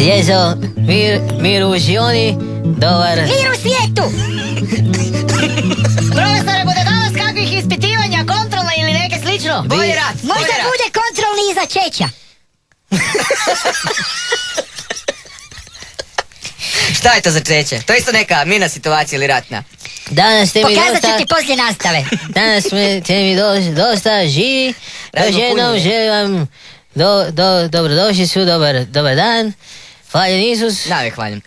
Jezo, mir u žioni, dobar... Mir u svijetu! Profesore, bude danas kakvih ispitivanja, kontrola ili neke slično? Bolje rad. Možda bude kontrolni iza Čeča. Šta je to za Čeče? To je isto neka mina situacija ili ratna? Danas ste mi Pokazat ću dosta... ti poslije nastave. Danas ste mi dosta živi. Još jednom želim vam dobrodošlicu, dobar dan. Hvaljen Isus. Da, hvaljen.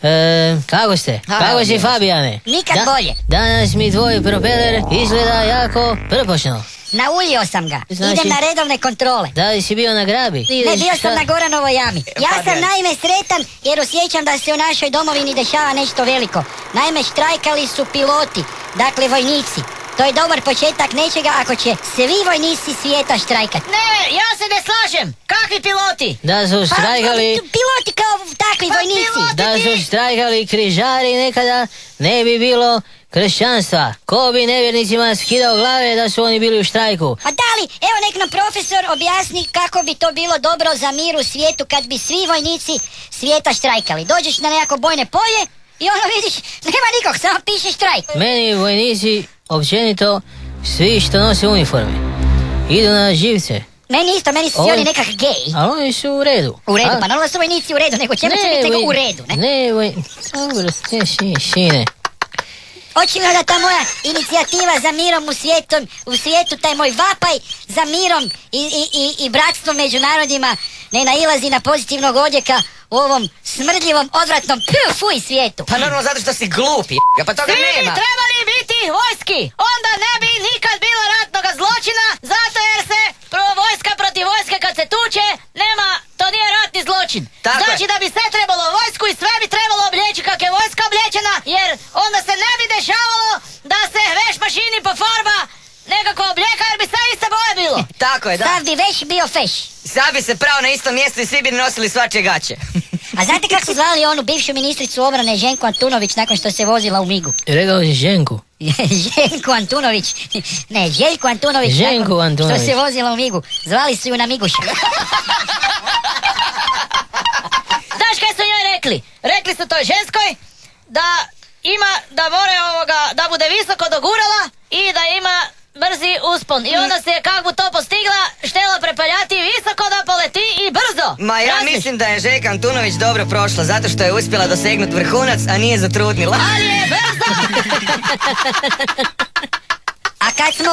Kako ste? Kako si, Fabijane? Nikad bolje. Danas mi tvoj propeler izgleda jako prpošno. Nauljio sam ga. Znači- Idem na redovne kontrole. Da li si bio na grabi? Ne, bio sam na Goranovoj jami. Ja sam naime sretan jer osjećam da se u našoj domovini dešava nešto veliko. Naime, štrajkali su piloti, dakle vojnici. To je dobar početak nečega ako će svi vojnici svijeta štrajkati. Ne, ja se ne slažem. Kakvi piloti? Da su štrajkali... Piloti kao takvi vojnici. piloti. Da su štrajkali križari nekada, ne bi bilo kršćanstva. Ko bi nevjernicima skidao glave da su oni bili u štrajku? A da li, evo nek nam profesor objasni kako bi to bilo dobro za mir u svijetu kad bi svi vojnici svijeta štrajkali. Dođeš na nekako bojne polje i ono vidiš, nema nikog, samo piše štrajk. Meni vojnici, općenito, svi što nose uniforme, idu na živce. Meni isto, meni su svi oni nekak gej. Ali oni su u redu. U redu, pa naravno su vojnici u redu, nego čemu će biti nego u redu, ne? Ne, dobro, šine. Očigledno da ta moja inicijativa za mirom u svijetu, taj moj vapaj za mirom i bratstvom među narodima ne nailazi na pozitivnog odjeka u ovom smrdljivom, odvratnom fuj svijetu. Pa normalno zato što si glupi, pa toga Svi bi nema. trebali biti vojski. Onda ne bi nikad bilo ratnoga zločina, zato jer se vojska protiv vojske kad se tuče, nema, to nije ratni zločin. Tako Znači je. da bi sve trebalo vojsku i sve bi trebalo obljeći kak je vojska oblečena, jer onda se ne bi dešavalo da se veš mašini pofarba nekako obljeka jer bi sve iste boje bilo. Tako je, da. Sav bi veš bio feš. Sad bi se pravo na istom mjestu i svi bi nosili svačije gaće. A znate kako su zvali onu bivšu ministricu obrane Ženku Antunović nakon što se vozila u Migu? Rekao si Ženku. Ženku Antunović. Ne, Željku Antunović. Ženku nakon Antunović. Što se vozila u Migu. Zvali su ju na Miguša. Znaš kaj su njoj rekli? Rekli su toj ženskoj da ima, da more da bude visoko dogurala i da ima brzi uspon. I onda se je kako to postigla, štela prepaljati visoko da poleti i brzo. Ma ja Razmiš? mislim da je Željka Antunović dobro prošla, zato što je uspjela dosegnuti vrhunac, a nije zatrudnila. Ali je brzo. A kad smo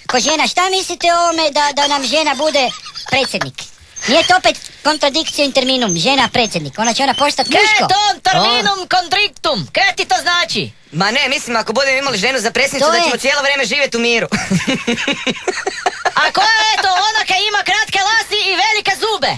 kod žena, šta mislite o ovome da nam žena bude predsjednik? Nije to opet kontradikcija in terminum, žena predsjednik, ona će postati muško. Keton terminum contrictum. Kaj ti to znači? Ma ne, mislim ako budemo imali ženu za predsjednicu To da je. ćemo cijelo vrijeme živjeti u miru. A koja je to ona kaj ima kratke lasi i velike zube?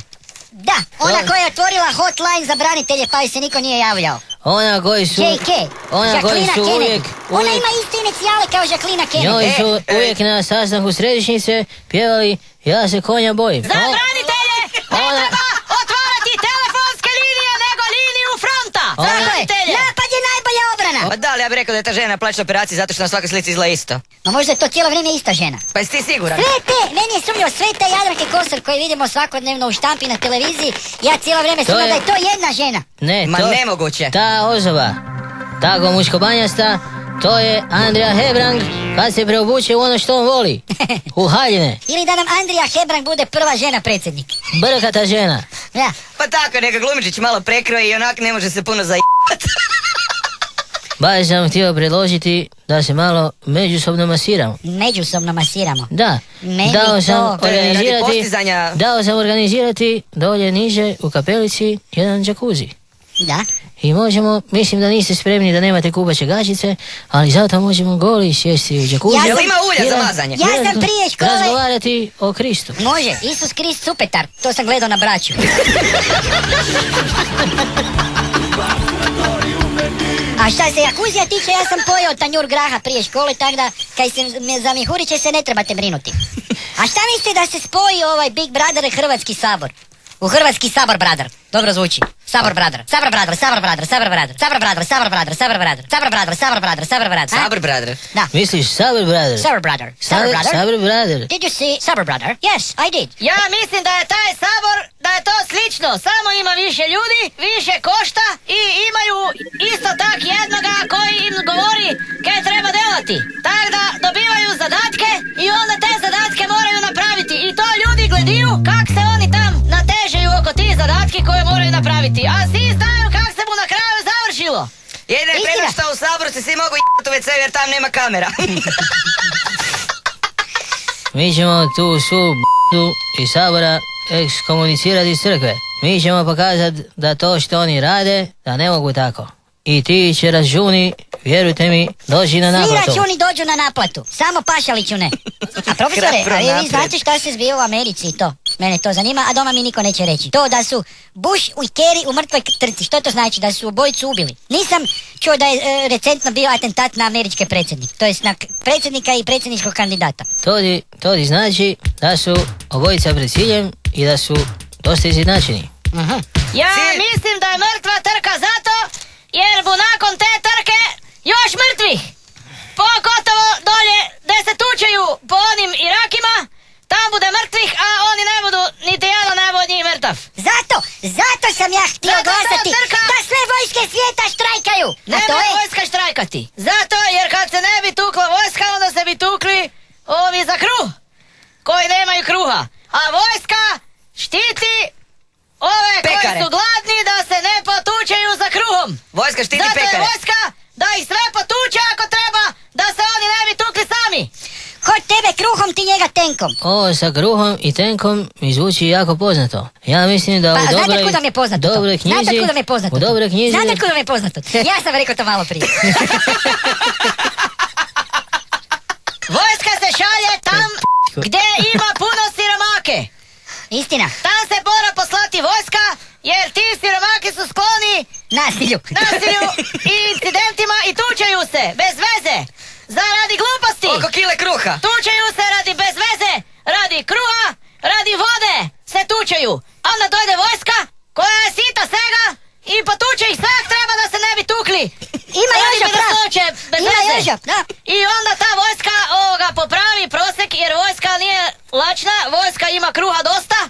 Da, ona koja je otvorila hotline za branitelje pa joj se niko nije javljao. Ona koji su... JK, Ona koji Jacqueline su Kennedy. uvijek... Ona ima iste inicijale kao Jacqueline Kennedy. Njoj su uvijek na sastanku središnjice pjevali Ja se konja bojim. Za branitelje ne Ona- treba otvarati telefonske linije nego liniju fronta. Za Ona- branitelje. Napad je najbolja obrana. Pa da, ali ja bih rekao da je ta žena na plaćnoj operaciji zato što na svakoj slici izgleda isto. No možda je to cijelo vrijeme ista žena. Pa jesi ti siguran? Sve te, meni je sumnjivo, sve te Jadranke Kosor koje vidimo svakodnevno u štampi na televiziji, ja cijelo vrijeme sumnjam da je to jedna žena. Ne, Ma to... nemoguće. Ta osoba, tako muškobanjasta, to je Andrija Hebrang kad se preobuče u ono što on voli. U haljine. Ili da nam Andrija Hebrang bude prva žena predsjednik. Brkata žena. Ja. Pa tako, neka glumičić malo prekroji i onak ne može se puno zajebat. Baš sam htio predložiti da se malo međusobno masiramo. Međusobno masiramo. Da, Meni dao sam to- organizirati, Radi postizanja- dao sam organizirati dolje niže u kapelici jedan džakuzi. Da. I možemo, mislim da niste spremni da nemate kupaće gaćice, ali zato možemo goli sjesti u džakuzi. Ja Jel sam- ima ulja i za raz- mazanje? Ja sam prije škole- razgovarati o Kristu. Može, Isus Krist Supetar, to sam gledao na Braću. A šta se jakuzija tiče, ja sam pojeo tanjur graha prije škole, tako da kaj se za mihuriće se ne trebate brinuti. A šta mislite da se spoji ovaj Big Brother i Hrvatski sabor? U Hrvatski sabor, brother. Dobro zvuči. Sabor brother. Sabor brother, sabor brother, sabor brother. Sabor brother, sabor brother, sabor brother. Sabor brother, sabor brother, sabor brother. Sabor, brother. Da. Misliš Sabor Brother? Sabor brother. Sabor brother. Sabor Brother. Did you see Sabor brother? Yes, I did. Ja mislim da je taj sabor, da je to slično, samo ima više ljudi, više košta i imaju isto tak jednoga koji im govori kaj treba delati. Tako da dobivaju zadatke i onda te zadatke moraju napraviti i to ljudi gledaju kak se oni tam natežeju oko tih zadatki koje moraju napraviti, a svi znaju kak se mu na kraju završilo. Jedino je prednost što u Saboru se svi mogu j***ti u WC jer tam nema kamera. Mi ćemo tu svu b***u iz Sabora ekskomunicirati iz crkve. Mi ćemo pokazati da to što oni rade, da ne mogu tako. I ti će računi, vjerujte mi, doći na Svi naplatu. računi dođu na naplatu, samo Pašaliću ne. A profesore, Krap a vi naprijed. znate šta se zbilo u Americi i to? Mene to zanima, a doma mi niko neće reći. To da su Bush i Kerry u mrtvoj trci, što to znači? Da su obojicu ubili. Nisam čuo da je recentno bio atentat na američke predsjednik, to jest na predsjednika i predsjedničkog kandidata. To ti znači da su obojica pred ciljem i da su dosta izjednačeni. Ja Cilj. mislim da je mrtva trka zato jer bu nakon te trke još mrtvih. Pogotovo dolje gdje se tučeju po onim Irakima, tam bude mrtvih, a oni ne budu, niti jedan ne bude njih mrtav. Zato sam ja htio Zato glasati ta trka- da sve vojske svijeta štrajkaju. A Ne to može je... vojska štrajkati. Zato jer kad se ne bi tukla vojska, onda se bi tukli ovi za kruh, koji nemaju kruha. A vojska štiti ove koji Pekare. su gladni da se ne potučeju za kruhom. Vojska štiti Zato je pekare. vojska da ih sve potuče ako treba, da se oni ne bi tukli sami. Kod tebe kruhom, ti njega tenkom. Ovo sa kruhom i tenkom mi zvuči jako poznato. Ja mislim da Pa u znate dobroj, kud vam je poznato to? dobroj knjizi... Znate kud vam je poznato U to? dobroj knjizi... Znate kud vam je poznato? Ja sam rekao to malo prije. Vojska se šalje tam gdje ima puno siromake. Istina. Tam se mora poslati vojska, jer ti siromaki su skloni Nasilju. nasilju i incidentima i tučeju se, bez veze, zaradi gluposti. Oko kile kruha. Tučeju se radi bez veze, radi kruha, radi vode se tučeju. Onda dojde vojska koja je sita svega i potuče ih sve treba da se ne bi tukli. Ima Radi Joža prav. bedastoće, bez Ima veze. Joža, da. I onda ta vojska popravi prosek jer vojska nije lačna, vojska ima kruha dosta.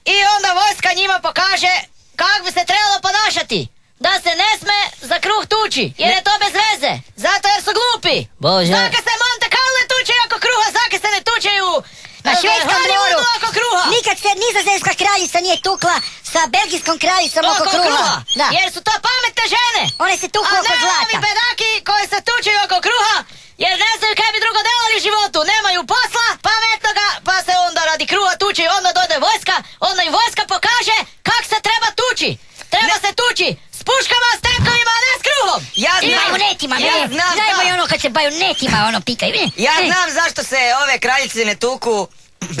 I onda vojska njima pokaže kako bi se trebalo ponašati. Da se ne sme za kruh tuči, jer je to bez veze. Zato jer su glupi. Bože. Zake se Monte Carlo ne tuče oko kruha, zake se ne tučeju Na švedskom dvoru oko kruha. nikad se nizozemska kraljica nije tukla sa belgijskom kraljicom oko kruha. Da. Jer su to pametne žene. One se tuku A oko ne zlata. ovi bedaki koji se tučeju oko kruha, jer ne znaju kaj bi drugo delali u životu. Nemaju posla, pametnoga, pa se onda radi kruha tuči. Onda dode vojska, onda im vojska pokaže kak se treba tuči. Treba se tuči s puškama, s tenkovima, a ne s kruhom. Ja I znam. bajonetima, Ja ne? znam, Najbolje da. ono kad se bajonetima ono pikaju. Ja znam zašto se ove kraljice ne tuku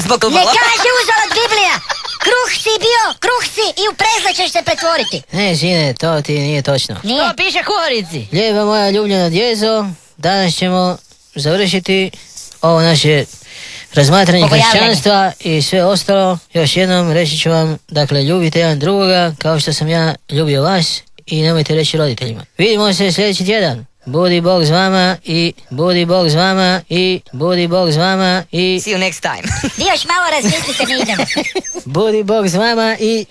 zbog Ne lubala. kaže uzalud Biblija. Kruh si bio, kruh si i u prezle ćeš se pretvoriti. Ne, sine, to ti nije točno. Nije. To piše kuharici. Lijepa moja ljubljena djezo, danas ćemo završiti ovo naše razmatranje Pogojavljanje. hrišćanstva i sve ostalo. Još jednom reći ću vam, dakle, ljubite jedan drugoga kao što sam ja ljubio vas i nemojte reći roditeljima. Vidimo se sljedeći tjedan. Budi Bog s vama i budi Bog s vama i budi Bog s vama i See you next time. Vi još malo razmislite, mi idemo. budi Bog s vama i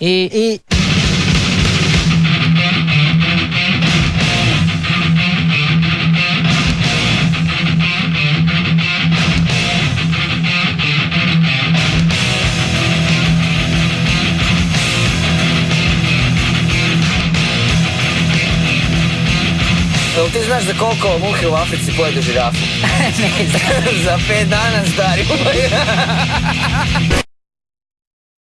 Jel ti znaš za koliko muhe u Africi pojedu žirafu? Ne znam. Za 5 dana, stari moj.